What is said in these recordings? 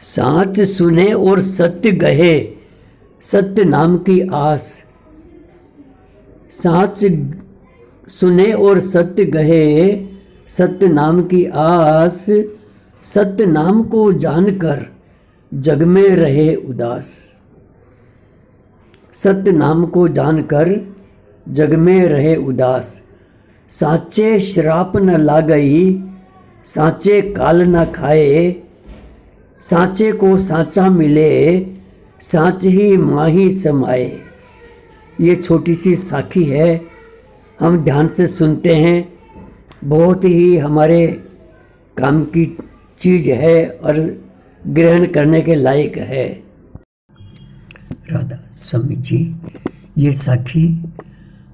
साच सुने और सत्य गहे, सत्य नाम की आस। साच सुने और सत्य गहे, सत्य नाम की आस। सत्य नाम को जानकर जग में रहे उदास। सत्य नाम को जानकर जग में रहे उदास। साचे श्राप न लागई, साचे काल न खाए। साचे को साचा मिले, साच ही माही समाए। ये छोटी सी साखी है, हम ध्यान से सुनते हैं। बहुत ही हमारे काम की चीज़ है और ग्रहण करने के लायक है। राधा स्वामी जी, ये साखी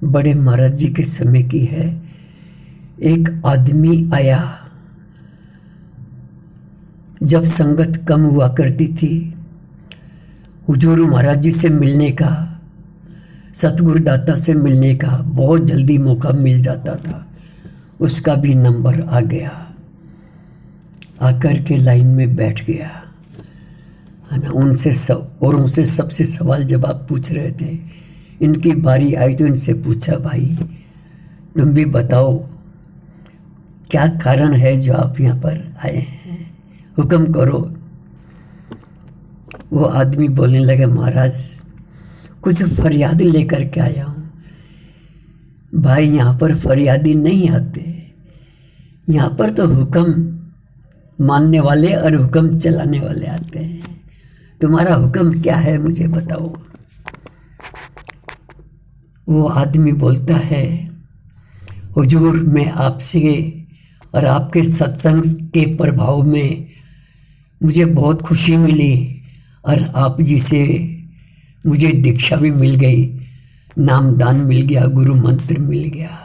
बड़े महाराज जी के समय की है। एक आदमी आया, जब संगत कम हुआ करती थी, हुजूर महाराज जी से मिलने का, सतगुरु दाता से मिलने का बहुत जल्दी मौका मिल जाता था। उसका भी नंबर आ गया, आकर के लाइन में बैठ गया, है ना। उनसे सबसे सवाल जवाब पूछ रहे थे। इनकी बारी आई तो इनसे पूछा, भाई तुम भी बताओ क्या कारण है जो आप यहाँ पर आए हैं, हुक्म करो। वो आदमी बोलने लगे, महाराज कुछ फरियाद लेकर के आया हूँ। भाई यहाँ पर फरियादी नहीं आते, यहाँ पर तो हुक्म मानने वाले और हुक्म चलाने वाले आते हैं। तुम्हारा हुक्म क्या है मुझे बताओ। वो आदमी बोलता है, हुजूर मैं आपसे और आपके सत्संग के प्रभाव में मुझे बहुत खुशी मिली और आप जी से मुझे दीक्षा भी मिल गई, नामदान मिल गया, गुरु मंत्र मिल गया।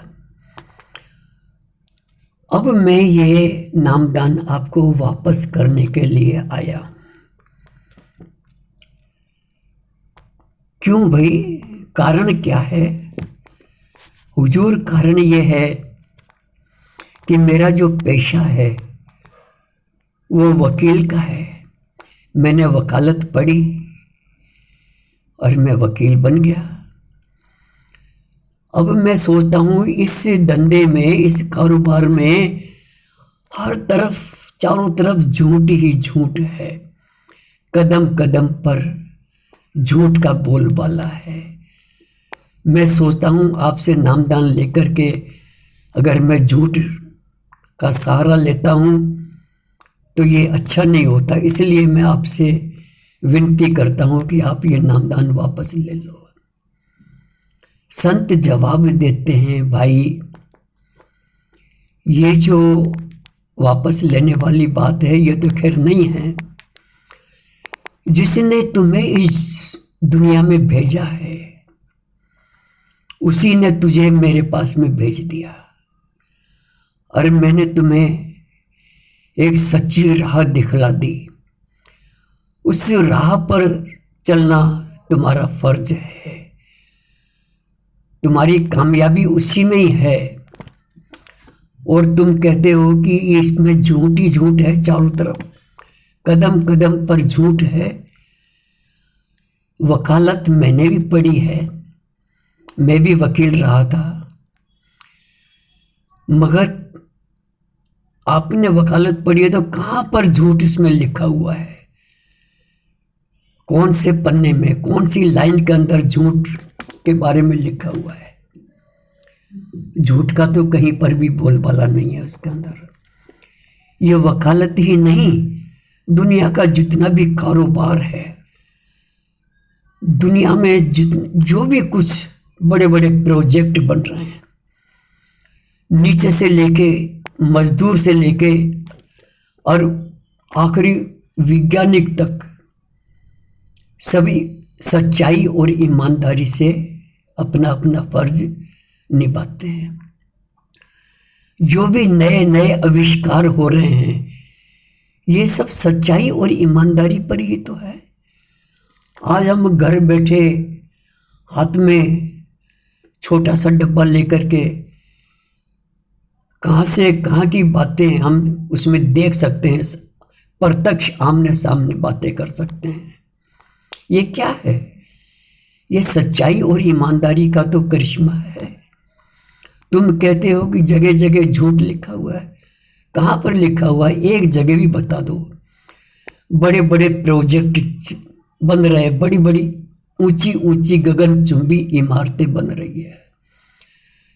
अब मैं ये नामदान आपको वापस करने के लिए आया हूँ। क्यों भाई, कारण क्या है? हुजूर कारण ये है कि मेरा जो पेशा है वो वकील का है। मैंने वकालत पढ़ी और मैं वकील बन गया। अब मैं सोचता हूँ इस धंधे में, इस कारोबार में हर तरफ, चारों तरफ झूठ ही झूठ है। कदम कदम पर झूठ का बोलबाला है। मैं सोचता हूँ आपसे नामदान लेकर के अगर मैं झूठ का सहारा लेता हूँ तो ये अच्छा नहीं होता। इसलिए मैं आपसे विनती करता हूँ कि आप ये नामदान वापस ले लो। संत जवाब देते हैं, भाई ये जो वापस लेने वाली बात है ये तो खैर नहीं है। जिसने तुम्हें इस दुनिया में भेजा है उसी ने तुझे मेरे पास में भेज दिया और मैंने तुम्हें एक सच्ची राह दिखला दी। उस राह पर चलना तुम्हारा फर्ज है। तुम्हारी कामयाबी उसी में ही है। और तुम कहते हो कि इसमें झूठ ही झूठ है, चारों तरफ कदम कदम पर झूठ है। वकालत मैंने भी पढ़ी है, मैं भी वकील रहा था, मगर आपने वकालत पढ़ी है तो कहाँ पर झूठ इसमें लिखा हुआ है? कौन से पन्ने में, कौन सी लाइन के अंदर झूठ के बारे में लिखा हुआ है? झूठ का तो कहीं पर भी बोलबाला नहीं है उसके अंदर। ये वकालत ही नहीं, दुनिया का जितना भी कारोबार है, दुनिया में जो भी कुछ बड़े बड़े प्रोजेक्ट बन रहे हैं, नीचे से लेके मजदूर से लेके और आखिरी वैज्ञानिक तक, सभी सच्चाई और ईमानदारी से अपना अपना फर्ज निभाते हैं। जो भी नए नए आविष्कार हो रहे हैं ये सब सच्चाई और ईमानदारी पर ही तो है। आज हम घर बैठे हाथ में छोटा सा डब्बा लेकर के कहाँ से कहाँ की बातें हम उसमें देख सकते हैं, प्रत्यक्ष आमने सामने बातें कर सकते हैं। ये क्या है? ये सच्चाई और ईमानदारी का तो करिश्मा है। तुम कहते हो कि जगह जगह झूठ लिखा हुआ है। कहाँ पर लिखा हुआ है? एक जगह भी बता दो। बड़े बड़े प्रोजेक्ट बन रहे हैं, बड़ी बड़ी ऊंची ऊंची गगनचुंबी इमारतें बन रही है।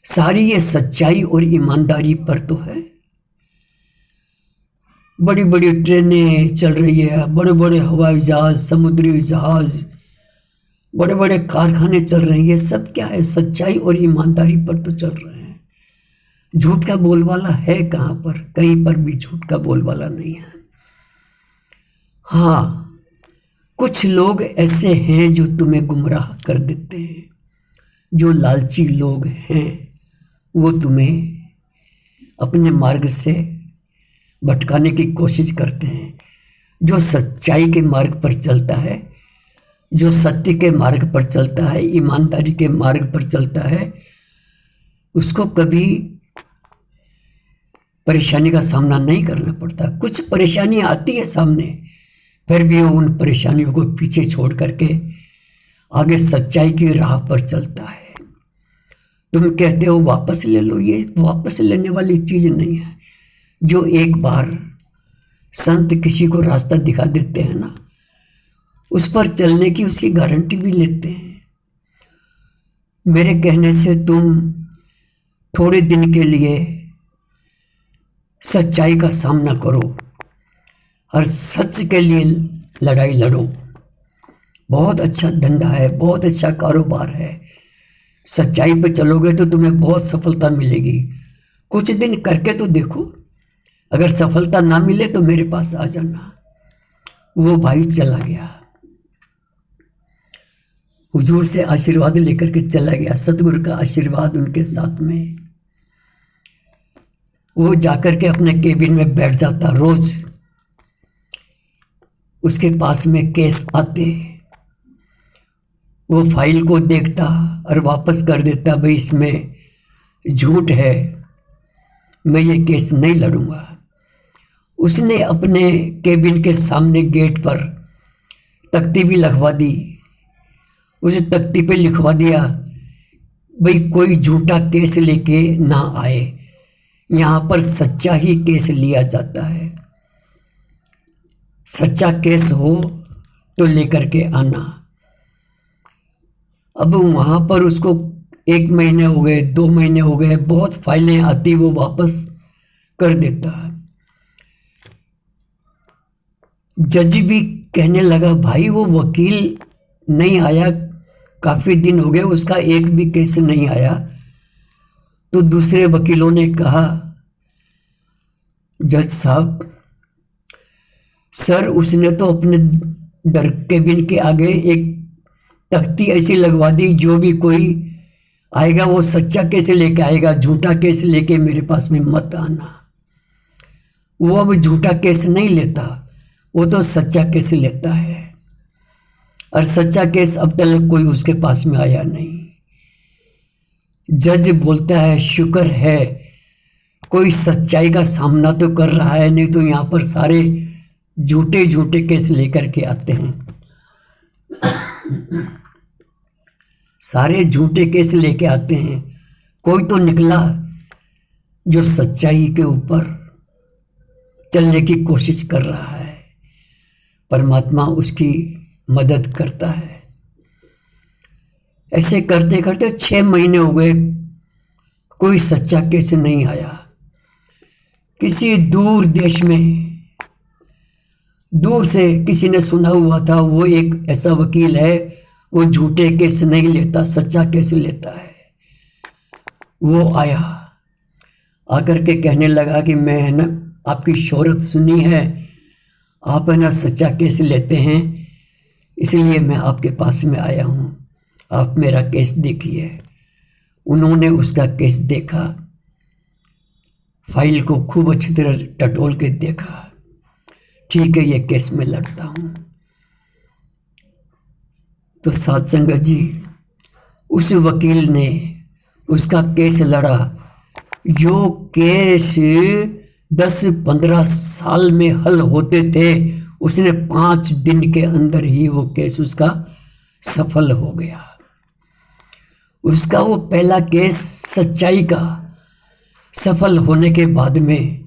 सारी ये सच्चाई और ईमानदारी पर तो है। बड़ी बड़ी ट्रेनें चल रही है, बड़े बड़े हवाई जहाज, समुद्री जहाज, बड़े बड़े कारखाने चल रहे हैं। ये सब क्या है? सच्चाई और ईमानदारी पर तो चल रहे हैं। झूठ का बोलबाला है कहाँ पर? कहीं पर भी झूठ का बोलबाला नहीं है। हाँ, कुछ लोग ऐसे हैं जो तुम्हें गुमराह कर देते हैं। जो लालची लोग हैं वो तुम्हें अपने मार्ग से भटकाने की कोशिश करते हैं। जो सच्चाई के मार्ग पर चलता है, जो सत्य के मार्ग पर चलता है, ईमानदारी के मार्ग पर चलता है, उसको कभी परेशानी का सामना नहीं करना पड़ता। कुछ परेशानी आती है सामने, फिर भी वो उन परेशानियों को पीछे छोड़ करके आगे सच्चाई की राह पर चलता है। तुम कहते हो वापस ले लो, ये वापस लेने वाली चीज़ नहीं है। जो एक बार संत किसी को रास्ता दिखा देते हैं ना, उस पर चलने की उसकी गारंटी भी लेते हैं। मेरे कहने से तुम थोड़े दिन के लिए सच्चाई का सामना करो और सच के लिए लड़ाई लड़ो। बहुत अच्छा धंधा है, बहुत अच्छा कारोबार है। सच्चाई पे चलोगे तो तुम्हें बहुत सफलता मिलेगी। कुछ दिन करके तो देखो, अगर सफलता ना मिले तो मेरे पास आ जाना। वो भाई चला गया, हुजूर से आशीर्वाद लेकर के चला गया, सतगुरु का आशीर्वाद उनके साथ में। वो जाकर के अपने केबिन में बैठ जाता। रोज उसके पास में केस आते, वो फाइल को देखता और वापस कर देता, भाई इसमें झूठ है, मैं ये केस नहीं लड़ूंगा। उसने अपने केबिन के सामने गेट पर तख्ती भी लिखवा दी। उस तख्ती पे लिखवा दिया, भाई कोई झूठा केस लेके ना आए, यहाँ पर सच्चा ही केस लिया जाता है। सच्चा केस हो तो लेकर के आना। अब वहाँ पर उसको 1 महीने हो गए, 2 महीने हो गए, बहुत फाइलें आती, वो वापस कर देता। जज भी कहने लगा, भाई वो वकील नहीं आया, काफ़ी दिन हो गए, उसका एक भी केस नहीं आया। तो दूसरे वकीलों ने कहा, जज साहब, सर उसने तो अपने दर केबिन के आगे एक तख्ती ऐसी लगवा दी, जो भी कोई आएगा वो सच्चा केस लेके आएगा, झूठा केस लेके मेरे पास में मत आना। वो अब झूठा केस नहीं लेता, वो तो सच्चा केस लेता है। और सच्चा केस अब तक कोई उसके पास में आया नहीं। जज बोलता है, शुक्र है कोई सच्चाई का सामना तो कर रहा है, नहीं तो यहाँ पर सारे झूठे झूठे केस लेकर के आते हैं। सारे झूठे केस लेके आते हैं। कोई तो निकला जो सच्चाई के ऊपर चलने की कोशिश कर रहा है, परमात्मा उसकी मदद करता है। ऐसे करते करते 6 महीने हो गए, कोई सच्चा केस नहीं आया। किसी दूर देश में, दूर से किसी ने सुना हुआ था, वो एक ऐसा वकील है, वो झूठे केस नहीं लेता, सच्चा केस लेता है। वो आया, आकर के कहने लगा कि मैं है ना, आपकी शोहरत सुनी है, आप है ना सच्चा केस लेते हैं, इसलिए मैं आपके पास में आया हूँ, आप मेरा केस देखिए। उन्होंने उसका केस देखा, फाइल को खूब अच्छी तरह टटोल के देखा। ठीक है, ये केस में लड़ता हूँ। तो साध संगत जी, उस वकील ने उसका केस लड़ा, जो केस 10-15 साल में हल होते थे, उसने 5 दिन के अंदर ही वो केस उसका सफल हो गया। उसका वो पहला केस सच्चाई का सफल होने के बाद में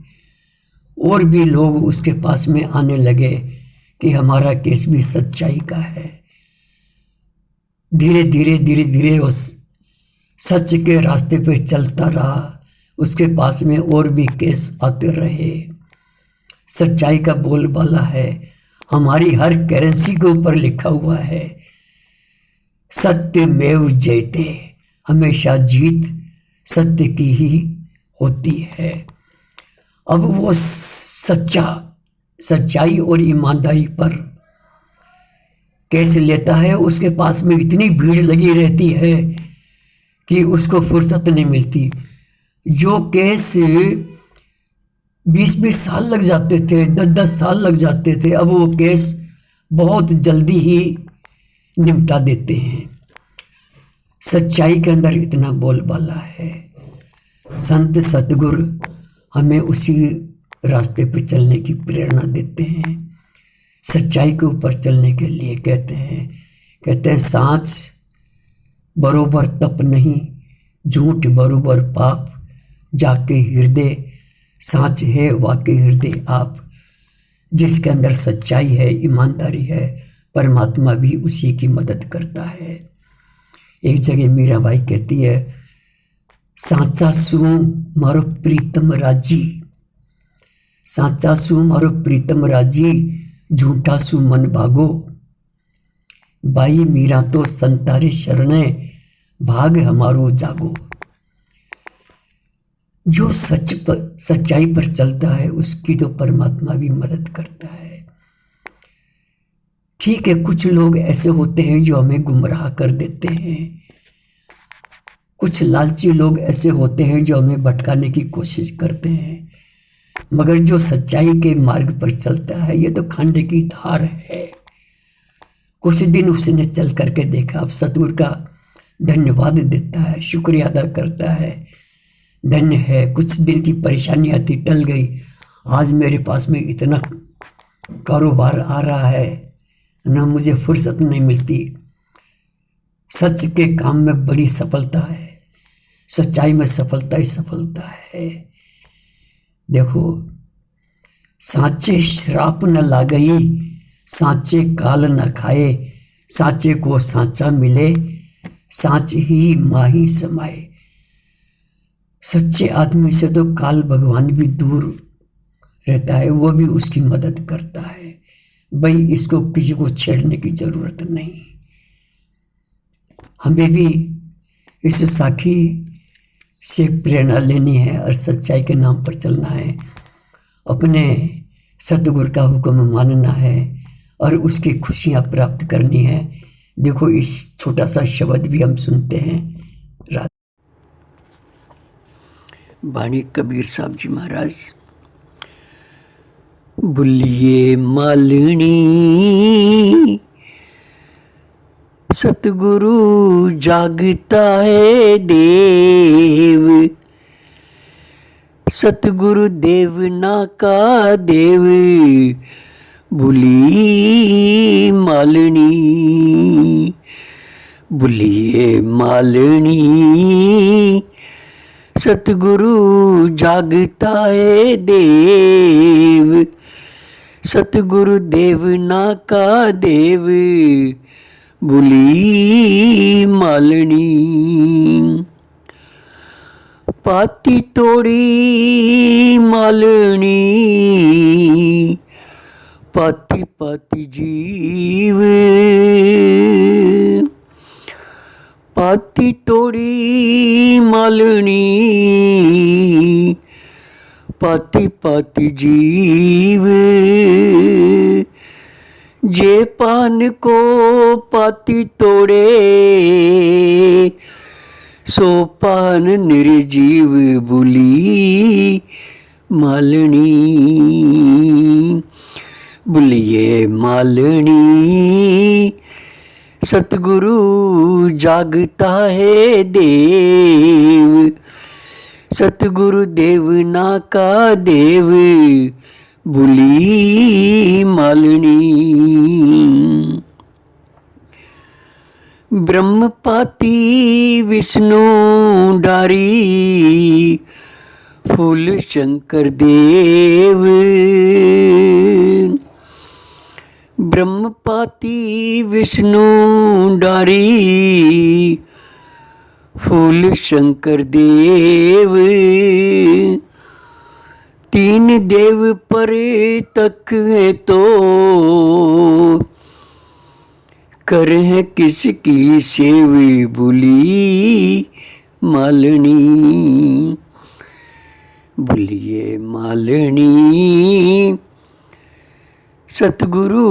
और भी लोग उसके पास में आने लगे कि हमारा केस भी सच्चाई का है। धीरे धीरे उस सच के रास्ते पे चलता रहा। उसके पास में और भी केस आते रहे। सच्चाई का बोलबाला है, हमारी हर करेंसी के ऊपर लिखा हुआ है, सत्यमेव जयते, हमेशा जीत सत्य की ही होती है। अब वो सच्चाई और ईमानदारी पर केस लेता है। उसके पास में इतनी भीड़ लगी रहती है कि उसको फुर्सत नहीं मिलती। जो केस 20-20 साल लग जाते थे, 10-10 साल लग जाते थे, अब वो केस बहुत जल्दी ही निपटा देते हैं। सच्चाई के अंदर इतना बोलबाला है। संत सतगुरु हमें उसी रास्ते पर चलने की प्रेरणा देते हैं। सच्चाई के ऊपर चलने के लिए कहते हैं सांच बरोबर तप नहीं, झूठ बरोबर पाप, जाके हृदय सांच है वाके हृदय आप। जिसके अंदर सच्चाई है, ईमानदारी है, परमात्मा भी उसी की मदद करता है। एक जगह मीराबाई कहती है, सांचा सू मारो प्रीतम राजी, सांचा सू मारो प्रीतम राजी, झूठा सू मन भागो। बाई मीरा तो संतारे शरणे, भाग हमारो जागो। जो सच्चाई पर चलता है उसकी तो परमात्मा भी मदद करता है। ठीक है, कुछ लोग ऐसे होते हैं जो हमें गुमराह कर देते हैं। कुछ लालची लोग ऐसे होते हैं जो हमें भटकाने की कोशिश करते हैं। मगर जो सच्चाई के मार्ग पर चलता है, ये तो खंड की धार है। कुछ दिन उसने चल करके देखा, अब सतगुरु का धन्यवाद देता है, शुक्रिया अदा करता है, धन्य है। कुछ दिन की परेशानियां थी, टल गई। आज मेरे पास में इतना कारोबार आ रहा है ना, मुझे फुर्सत नहीं मिलती। सच के काम में बड़ी सफलता है, सच्चाई में सफलता ही सफलता है। देखो, साँचे श्राप न लागई, साँचे काल न खाए, साँचे को साँचा मिले, साँच ही माही समाए। सच्चे आदमी से तो काल भगवान भी दूर रहता है, वो भी उसकी मदद करता है। भाई, इसको किसी को छेड़ने की जरूरत नहीं। हमें भी इस साखी से प्रेरणा लेनी है और सच्चाई के नाम पर चलना है। अपने सतगुरु का हुक्म मानना है और उसकी खुशियाँ प्राप्त करनी है। देखो, इस छोटा सा शब्द भी हम सुनते हैं। बाणी कबीर साहब जी महाराज, बुलिए मालनी सतगुरु जागता है देव, सतगुरु देव ना का देव, बुली मालनी, बुलिए मालनी सतगुरु जागता है देव, सतगुरु देव ना का देव, बुली मालनी। पाती तोड़ी मालनी, पाती पाती जीव, पाती तोड़ी मालनी, पाती पाती जीव, जे पान को पाती तोड़े, सो पान निर्जीव, बुली मालनी, बुलिए मालनी सतगुरु जागता है देव, सतगुरु देव ना का देव भूली मालनी। ब्रह्मपाती विष्णु डारी फूल शंकर देव। ब्रह्मपाती विष्णु डारी फूल शंकर देव। तीन देव पर तक है तो कर है किसकी सेव भूली मालनी। भूलिए मालनी सतगुरु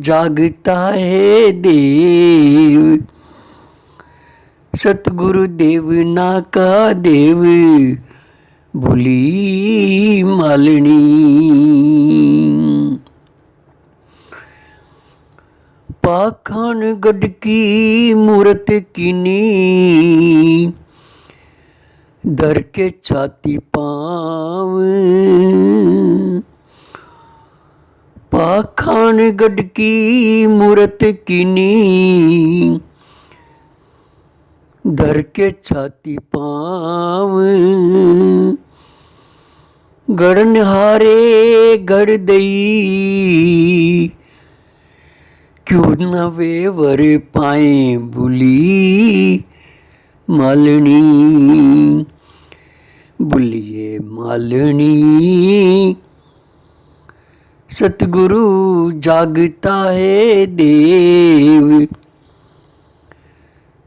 जागता है देव। सतगुरु देव ना का देव भूली मालनी। पाखंड की मूरत कीनी धर के छाती पाव। पाखंड की मूरत कीनी धर के छाती पाव। गढ़न हारे गढ़ दई क्यों न वे वर पाए भूली मालनी। भूलिए मालनी सतगुरु जागता है देव।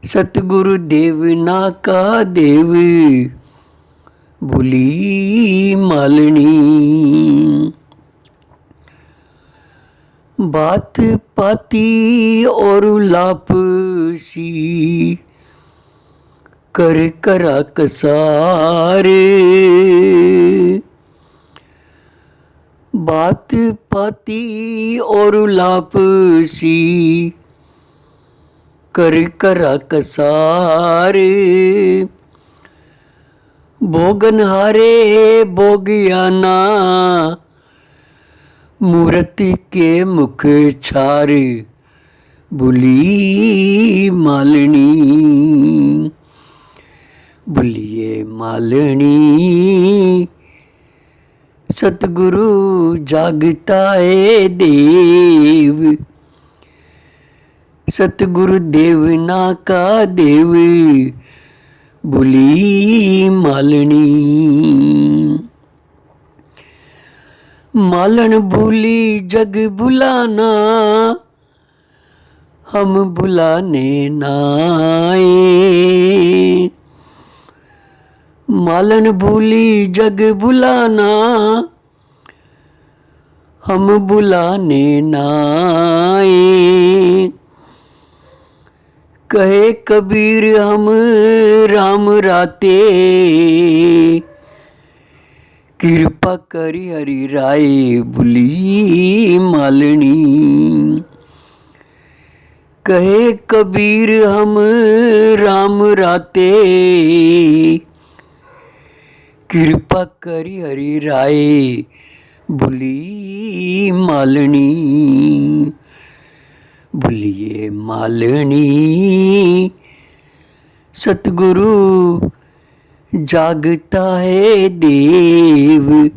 सतगुरु देव ना का देव भूली मालनी। बात पाती और लापसी कर करा कसारे। बात पाती और लापसी कर करा कसारे। भोगन हारे भोगियाना मूर्ति के मुख छार भूली मालनी। भूलिए मालनी सतगुरु जागता है देव। सतगुरु देव ना का देव भूली मालनी। मालन भूली जग बुलाना हम बुलाने नाए। मालन भूली जग बुलाना हम बुलाने नाए। कहे कबीर हम राम राते कृपा करी हरि राय भूली मालनी। कहे कबीर हम राम राते कृपा करी हरि राय भूली मालनी। भूलिए मालनी सतगुरु जागता है देव।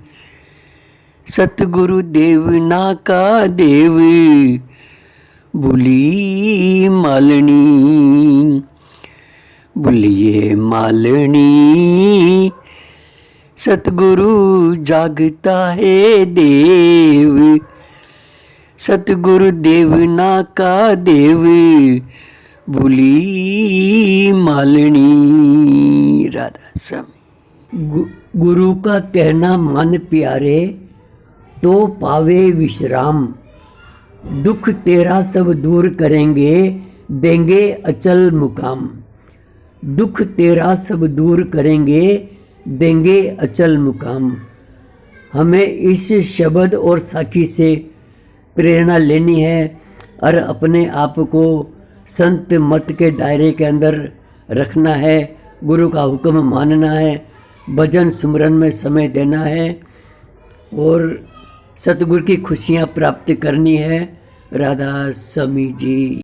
सतगुरु देव ना का देव भूली मालनी। भूलिए मालनी सतगुरु जागता है देव। सतगुरु देव ना का देव भूली मालनी। राधा स्वामी। गुरु का कहना मन प्यारे तो पावे विश्राम। दुख तेरा सब दूर करेंगे देंगे अचल मुकाम। दुख तेरा सब दूर करेंगे देंगे अचल मुकाम। हमें इस शब्द और साखी से प्रेरणा लेनी है और अपने आप को संत मत के दायरे के अंदर रखना है। गुरु का हुक्म मानना है भजन सुमरन में समय देना है और सतगुरु की खुशियाँ प्राप्त करनी है। राधा स्वामी जी।